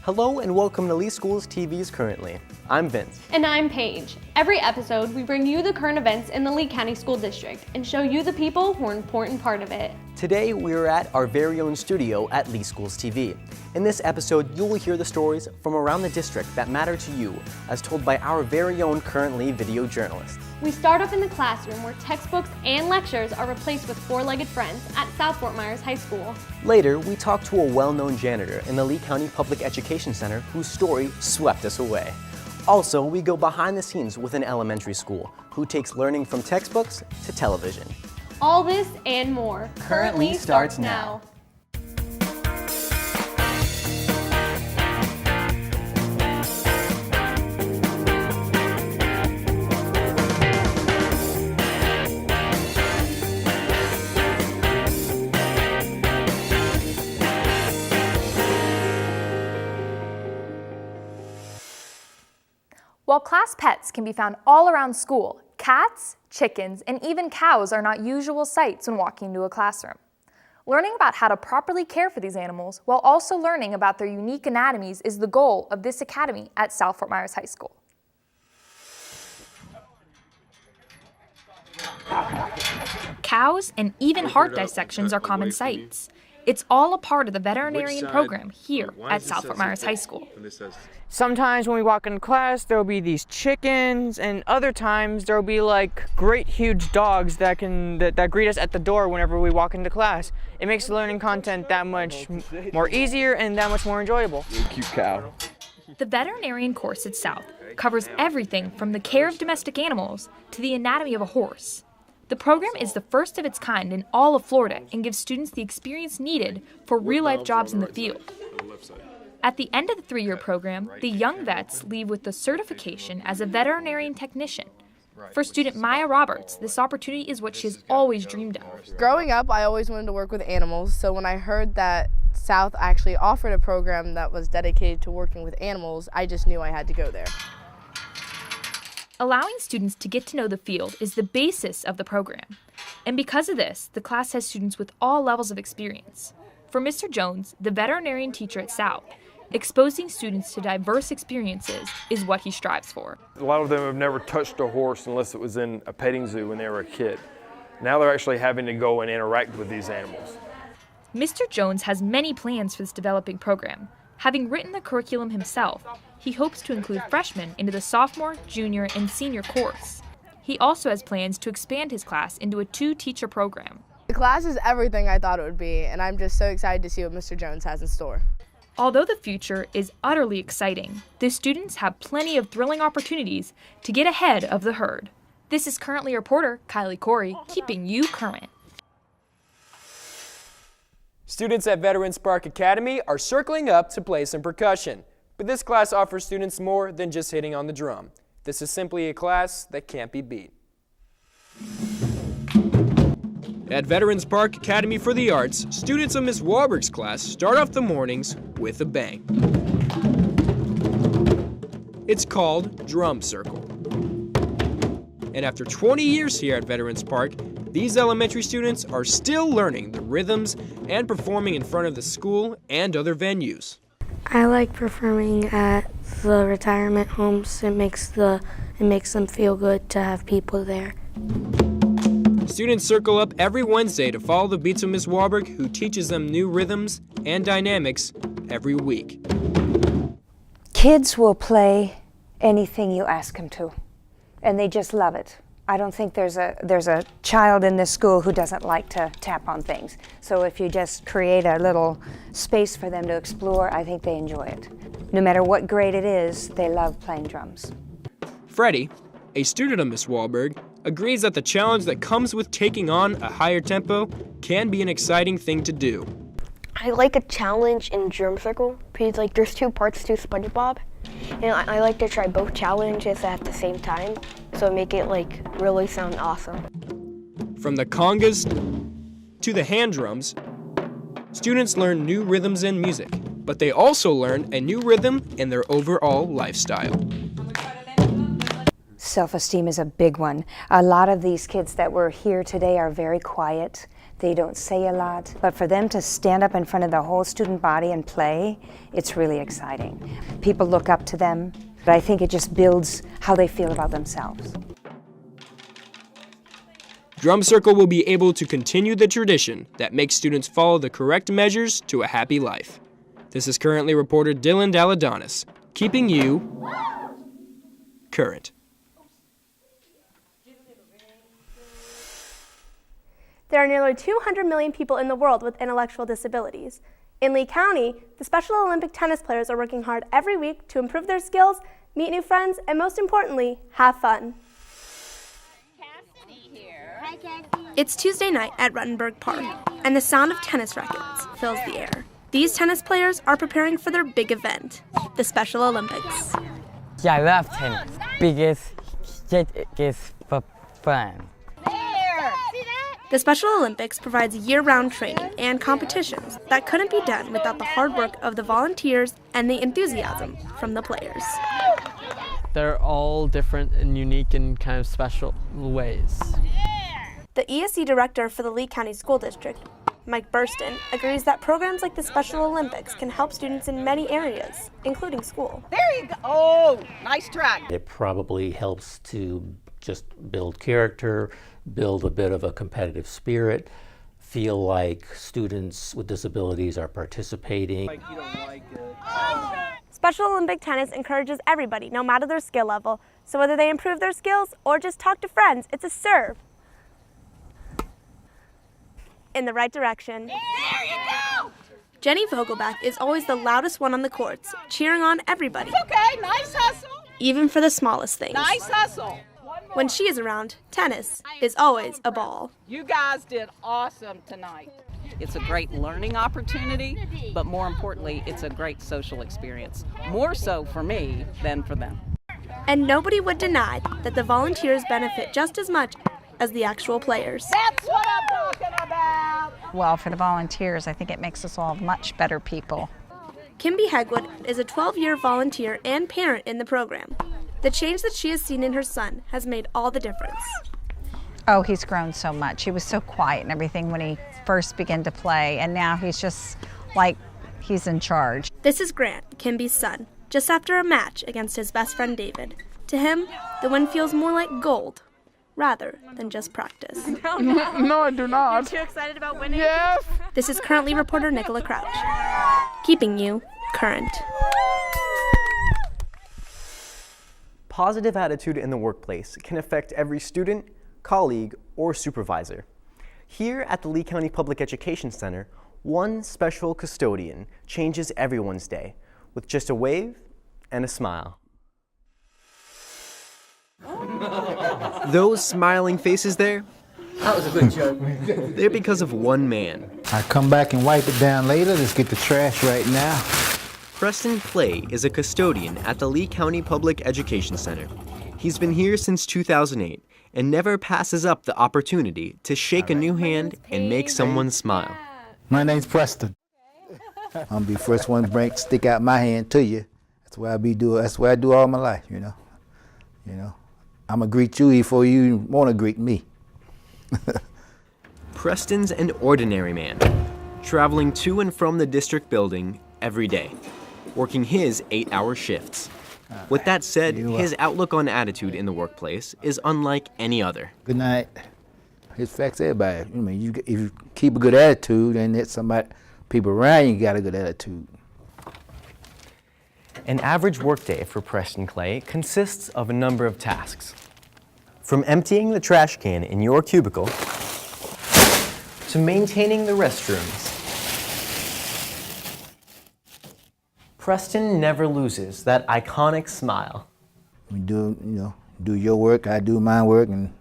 Hello and welcome to Lee School's TV's Currently. I'm Vince. And I'm Paige. Every episode, we bring you the current events in the Lee County School District and show you the people who are an important part of it. Today, we're at our very own studio at Lee School's TV. In this episode, you will hear the stories from around the district that matter to you, as told by our very own Currently video journalists. We start off in the classroom where textbooks and lectures are replaced with four-legged friends at South Fort Myers High School. Later, we talk to a well-known janitor in the Lee County Public Education Center whose story swept us away. Also, we go behind the scenes with an elementary school who takes learning from textbooks to television. All this and more Currently starts now. While class pets can be found all around school, cats, chickens, and even cows are not usual sights when walking into a classroom. Learning about how to properly care for these animals while also learning about their unique anatomies is the goal of this academy at South Fort Myers High School. Cows and even heart dissections are common sights. It's all a part of the veterinarian program here at South Fort Myers High School. Sometimes when we walk into class, there'll be these chickens, and other times there'll be like great huge dogs that greet us at the door whenever we walk into class. It makes the learning content that much more easier and that much more enjoyable. Cute cow. The veterinarian course at South covers everything from the care of domestic animals to the anatomy of a horse. The program is the first of its kind in all of Florida and gives students the experience needed for real-life jobs in the field. At the end of the 3-year program, the young vets leave with the certification as a veterinarian technician. For student Maya Roberts, this opportunity is what she has always dreamed of. Growing up, I always wanted to work with animals, so when I heard that South actually offered a program that was dedicated to working with animals, I just knew I had to go there. Allowing students to get to know the field is the basis of the program. And because of this, the class has students with all levels of experience. For Mr. Jones, the veterinarian teacher at South, exposing students to diverse experiences is what he strives for. A lot of them have never touched a horse unless it was in a petting zoo when they were a kid. Now they're actually having to go and interact with these animals. Mr. Jones has many plans for this developing program. Having written the curriculum himself, he hopes to include freshmen into the sophomore, junior, and senior course. He also has plans to expand his class into a 2-teacher program. The class is everything I thought it would be, and I'm just so excited to see what Mr. Jones has in store. Although the future is utterly exciting, the students have plenty of thrilling opportunities to get ahead of the herd. This is Currently reporter Kylie Corey, keeping you current. Students at Veterans Park Academy are circling up to play some percussion. But this class offers students more than just hitting on the drum. This is simply a class that can't be beat. At Veterans Park Academy for the Arts, students of Ms. Warburg's class start off the mornings with a bang. It's called Drum Circle. And after 20 years here at Veterans Park, these elementary students are still learning the rhythms and performing in front of the school and other venues. I like performing at the retirement homes. It makes them feel good to have people there. Students circle up every Wednesday to follow the beats of Ms. Warburg, who teaches them new rhythms and dynamics every week. Kids will play anything you ask them to, and they just love it. I don't think there's a child in this school who doesn't like to tap on things. So if you just create a little space for them to explore, I think they enjoy it. No matter what grade it is, they love playing drums. Freddie, a student of Ms. Wahlberg, agrees that the challenge that comes with taking on a higher tempo can be an exciting thing to do. I like a challenge in Drum Circle because there's 2 parts to SpongeBob, and I like to try both challenges at the same time, so make it really sound awesome. From the congas to the hand drums, students learn new rhythms and music, but they also learn a new rhythm in their overall lifestyle. Self-esteem is a big one. A lot of these kids that were here today are very quiet. They don't say a lot, but for them to stand up in front of the whole student body and play, it's really exciting. People look up to them, but I think it just builds how they feel about themselves. Drum Circle will be able to continue the tradition that makes students follow the correct measures to a happy life. This is currently reporter Dylan Daladonis, keeping you current. There are nearly 200 million people in the world with intellectual disabilities. In Lee County, the Special Olympic tennis players are working hard every week to improve their skills, meet new friends, and most importantly, have fun. It's Tuesday night at Ruttenberg Park, and the sound of tennis rackets fills the air. These tennis players are preparing for their big event, the Special Olympics. Yeah, I love tennis because it is for fun. The Special Olympics provides year-round training and competitions that couldn't be done without the hard work of the volunteers and the enthusiasm from the players. They're all different and unique in kind of special ways. The ESC director for the Lee County School District, Mike Burston, agrees that programs like the Special Olympics can help students in many areas, including school. There you go. Oh, nice try. It probably helps to just build character, build a bit of a competitive spirit, feel like students with disabilities are participating. Special Olympic tennis encourages everybody, no matter their skill level. So whether they improve their skills or just talk to friends, it's a serve in the right direction. There you go! Jenny Vogelback is always the loudest one on the courts, cheering on everybody. It's okay, nice hustle. Even for the smallest things. Nice hustle. When she is around, tennis is always a ball. You guys did awesome tonight. It's a great learning opportunity, but more importantly, it's a great social experience. More so for me than for them. And nobody would deny that the volunteers benefit just as much as the actual players. That's what I'm talking about. Well, for the volunteers, I think it makes us all much better people. Kimby Hegwood is a 12-year volunteer and parent in the program. The change that she has seen in her son has made all the difference. Oh, he's grown so much. He was so quiet and everything when he first began to play, and now he's just like he's in charge. This is Grant, Kimby's son, just after a match against his best friend David. To him, the win feels more like gold rather than just practice. No, I do not. You're too excited about winning? Yes. This is currently reporter Nicola Crouch, keeping you current. Positive attitude in the workplace can affect every student, colleague, or supervisor. Here at the Lee County Public Education Center, one special custodian changes everyone's day with just a wave and a smile. Those smiling faces there, That was a good joke. they're because of one man. I come back and wipe it down later. Let's get the trash right now. Preston Clay is a custodian at the Lee County Public Education Center. He's been here since 2008 and never passes up the opportunity to shake a new hand and make someone smile. My name's Preston. I'm gonna be first one to stick out my hand to you. That's what I be doing. That's what I do all my life, you know. I'm gonna greet you before you want to greet me. Preston's an ordinary man, traveling to and from the district building every day, working his 8-hour shifts. With that said, his outlook on attitude in the workplace is unlike any other. Good night. It affects everybody. I mean, if you keep a good attitude, and it's people around you got a good attitude. An average workday for Preston Clay consists of a number of tasks. From emptying the trash can in your cubicle to maintaining the restrooms. Preston never loses that iconic smile. We do your work, I do my work, and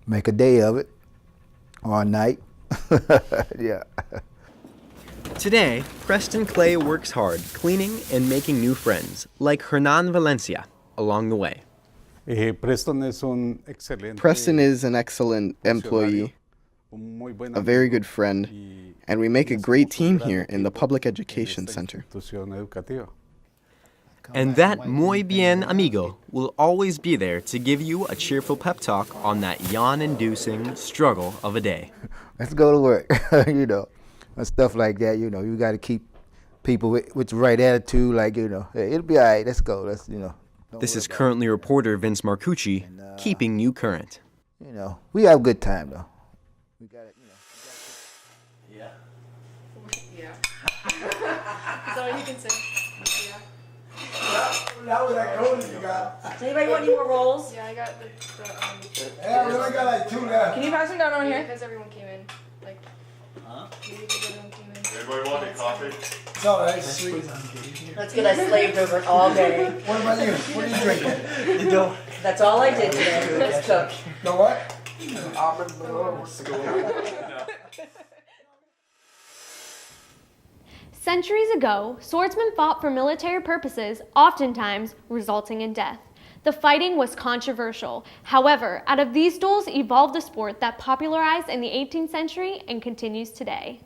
make a day of it, or a night. Yeah. Today, Preston Clay works hard cleaning and making new friends, like Hernan Valencia, along the way. Preston is an excellent employee, a very good friend, and we make a great team here in the Public Education Center. And that muy bien amigo will always be there to give you a cheerful pep talk on that yawn-inducing struggle of a day. Let's go to work, you know, and stuff like that. You know, you got to keep people with the right attitude, like, you know, hey, it'll be all right, let's go, let's, you know. This is Currently reporter Vince Marcucci, keeping you current. You know, we have a good time, though. We got it, you know. Yeah. That's all you can say. Yeah. That was that cold you got. Does anybody want any more rolls? Yeah, I got the Yeah, we only got like 2 left. Can you pass them down over here? Because everyone came in. Like, maybe because everyone came in. Anybody want any coffee? It's all right, it's sweet. That's good. I slaved over it all day. What about you? What are you drinking? You don't. That's all I did today. Let's cook. You know what? Centuries ago, swordsmen fought for military purposes, oftentimes resulting in death. The fighting was controversial. However, out of these duels evolved a sport that popularized in the 18th century and continues today.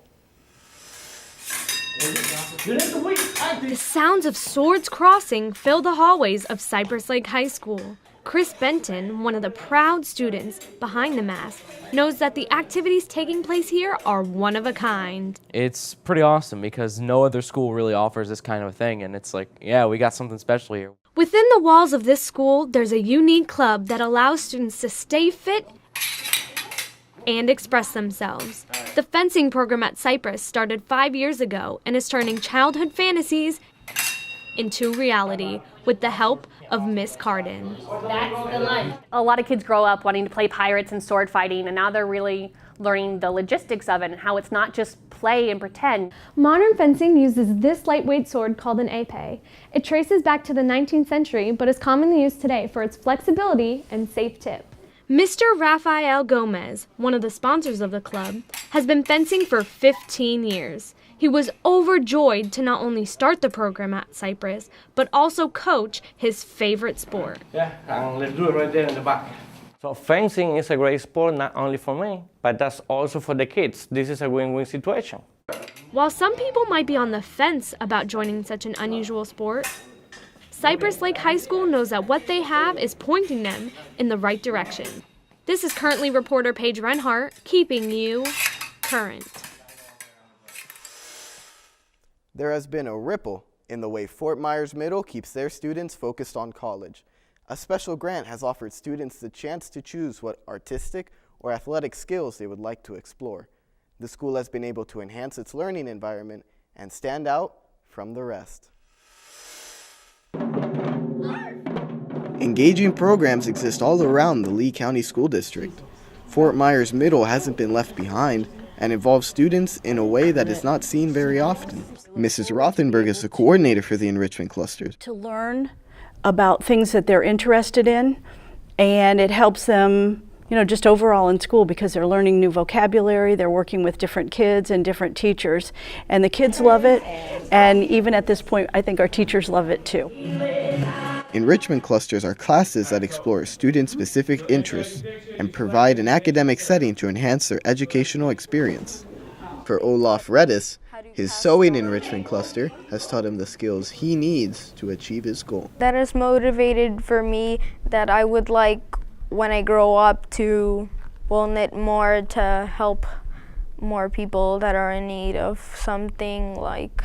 The sounds of swords crossing fill the hallways of Cypress Lake High School. Chris Benton, one of the proud students behind the mask, knows that the activities taking place here are one of a kind. It's pretty awesome because no other school really offers this kind of thing, and it's like, yeah, we got something special here. Within the walls of this school, there's a unique club that allows students to stay fit and express themselves. The fencing program at Cypress started 5 years ago and is turning childhood fantasies into reality with the help of Miss Carden. That's the line. A lot of kids grow up wanting to play pirates and sword fighting, and now they're really learning the logistics of it and how it's not just play and pretend. Modern fencing uses this lightweight sword called an épée. It traces back to the 19th century, but is commonly used today for its flexibility and safe tip. Mr. Rafael Gomez, one of the sponsors of the club, has been fencing for 15 years. He was overjoyed to not only start the program at Cypress, but also coach his favorite sport. Yeah, and let's do it right there in the back. So fencing is a great sport not only for me, but that's also for the kids. This is a win-win situation. While some people might be on the fence about joining such an unusual sport, Cypress Lake High School knows that what they have is pointing them in the right direction. This is Currently reporter Paige Renhart, keeping you current. There has been a ripple in the way Fort Myers Middle keeps their students focused on college. A special grant has offered students the chance to choose what artistic or athletic skills they would like to explore. The school has been able to enhance its learning environment and stand out from the rest. Engaging programs exist all around the Lee County School District. Fort Myers Middle hasn't been left behind and involves students in a way that is not seen very often. Mrs. Rothenberg is the coordinator for the Enrichment Clusters. To learn about things that they're interested in, and it helps them, just overall in school because they're learning new vocabulary, they're working with different kids and different teachers, and the kids love it, and even at this point, I think our teachers love it too. Enrichment clusters are classes that explore student-specific interests and provide an academic setting to enhance their educational experience. For Olaf Redis, his sewing enrichment cluster has taught him the skills he needs to achieve his goal. That has motivated for me that I would like, when I grow up, to knit more to help more people that are in need of something like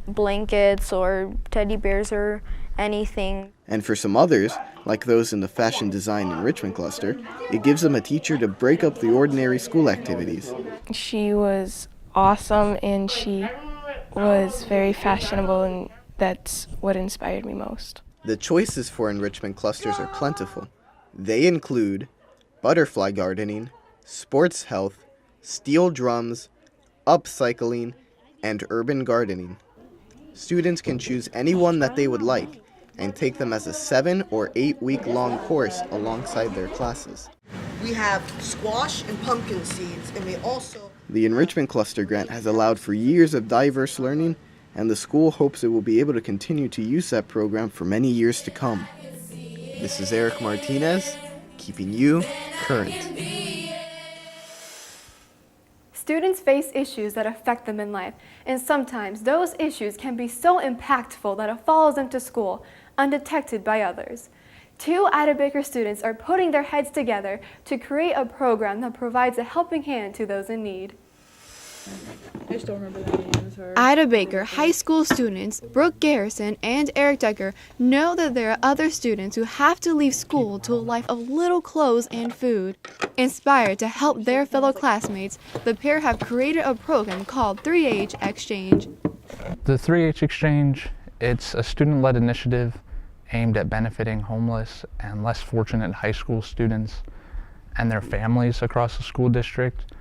blankets or teddy bears or anything. And for some others, like those in the fashion design enrichment cluster, it gives them a teacher to break up the ordinary school activities. She was awesome and she was very fashionable, and that's what inspired me most. The choices for enrichment clusters are plentiful. They include butterfly gardening, sports health, steel drums, upcycling, and urban gardening. Students can choose any one that they would like and take them as a 7 or 8 week long course alongside their classes. We have squash and pumpkin seeds, and we also... The Enrichment Cluster Grant has allowed for years of diverse learning, and the school hopes it will be able to continue to use that program for many years to come. This is Eric Martinez, keeping you current. Students face issues that affect them in life, and sometimes those issues can be so impactful that it follows them to school, undetected by others. 2 Ida Baker students are putting their heads together to create a program that provides a helping hand to those in need. I just don't remember the names. Ida Baker high school students, Brooke Garrison and Eric Decker, know that there are other students who have to leave school to a life of little clothes and food. Inspired to help their fellow classmates, the pair have created a program called ThreeH Exchange. The ThreeH Exchange, it's a student-led initiative aimed at benefiting homeless and less fortunate high school students and their families across the school district.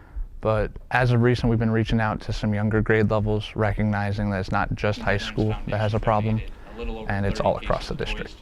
But as of recent, we've been reaching out to some younger grade levels, recognizing that it's not just high school that has a problem, and it's all across the district.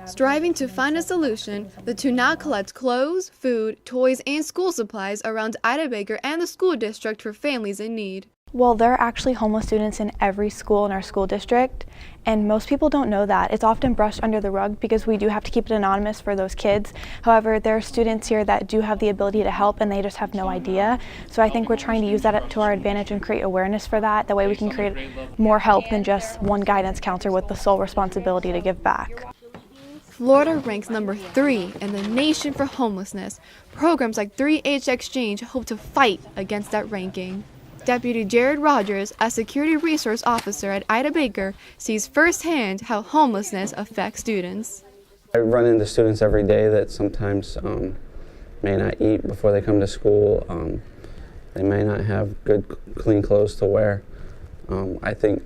Striving to find a solution, the two now collect clothes, food, toys, and school supplies around Ida Baker and the school district for families in need. Well, there are actually homeless students in every school in our school district, and most people don't know that. It's often brushed under the rug because we do have to keep it anonymous for those kids. However, there are students here that do have the ability to help and they just have no idea. So I think we're trying to use that to our advantage and create awareness for that. That way we can create more help than just one guidance counselor with the sole responsibility to give back. Florida ranks number 3 in the nation for homelessness. Programs like ThreeH Exchange hope to fight against that ranking. Deputy Jared Rogers, a security resource officer at Ida Baker, sees firsthand how homelessness affects students. I run into students every day that sometimes may not eat before they come to school. They may not have good, clean clothes to wear. I think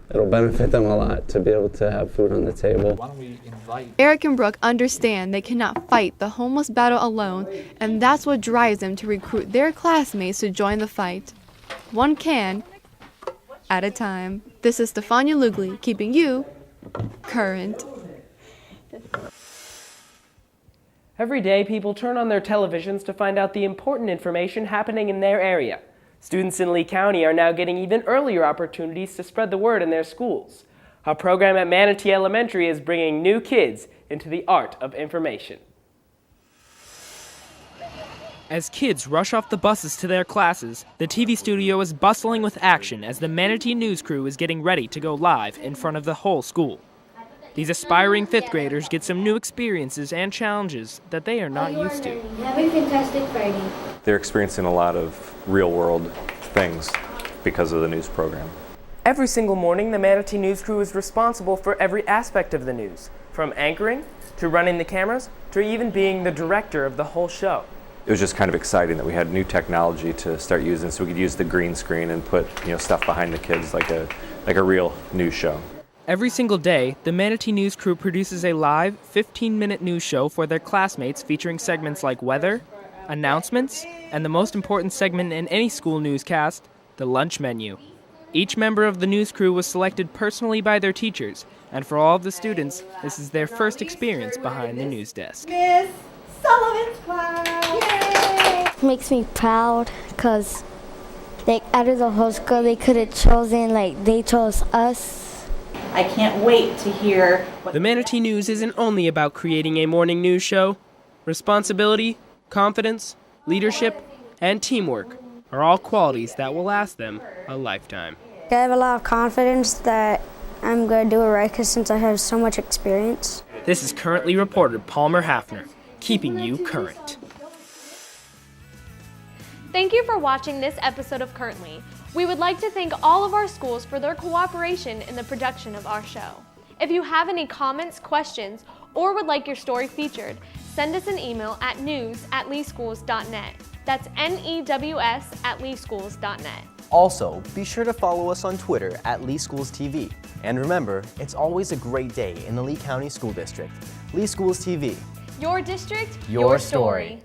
it'll benefit them a lot to be able to have food on the table. Why don't we invite Eric and Brooke understand they cannot fight the homeless battle alone, and that's what drives them to recruit their classmates to join the fight. One can at a time. This is Stefania Lugli, keeping you current. Every day, people turn on their televisions to find out the important information happening in their area. Students in Lee County are now getting even earlier opportunities to spread the word in their schools. A program at Manatee Elementary is bringing new kids into the art of information. As kids rush off the buses to their classes, the TV studio is bustling with action as the Manatee news crew is getting ready to go live in front of the whole school. These aspiring 5th graders get some new experiences and challenges that they are not used to. Have a fantastic Friday. They're experiencing a lot of real-world things because of the news program. Every single morning, the Manatee news crew is responsible for every aspect of the news, from anchoring, to running the cameras, to even being the director of the whole show. It was just kind of exciting that we had new technology to start using, so we could use the green screen and put stuff behind the kids like a real news show. Every single day, the Manatee news crew produces a live, 15-minute news show for their classmates featuring segments like weather, announcements, and the most important segment in any school newscast, the lunch menu. Each member of the news crew was selected personally by their teachers, and for all of the students, this is their first experience behind the news desk. Miss Sullivan's class! Yay! Makes me proud because out of the whole school, they could have chosen, they chose us. I can't wait to hear what The Manatee News isn't only about creating a morning news show. Responsibility, confidence, leadership, and teamwork are all qualities that will last them a lifetime. I have a lot of confidence that I'm going to do it right since I have so much experience. This is currently reporter Palmer Hafner, keeping you current. Thank you for watching this episode of Currently. We would like to thank all of our schools for their cooperation in the production of our show. If you have any comments, questions, or would like your story featured, send us an email at news@leeschools.net. That's news@leeschools.net. Also, be sure to follow us on Twitter at Lee Schools TV. And remember, it's always a great day in the Lee County School District. Lee Schools TV. Your district, your story.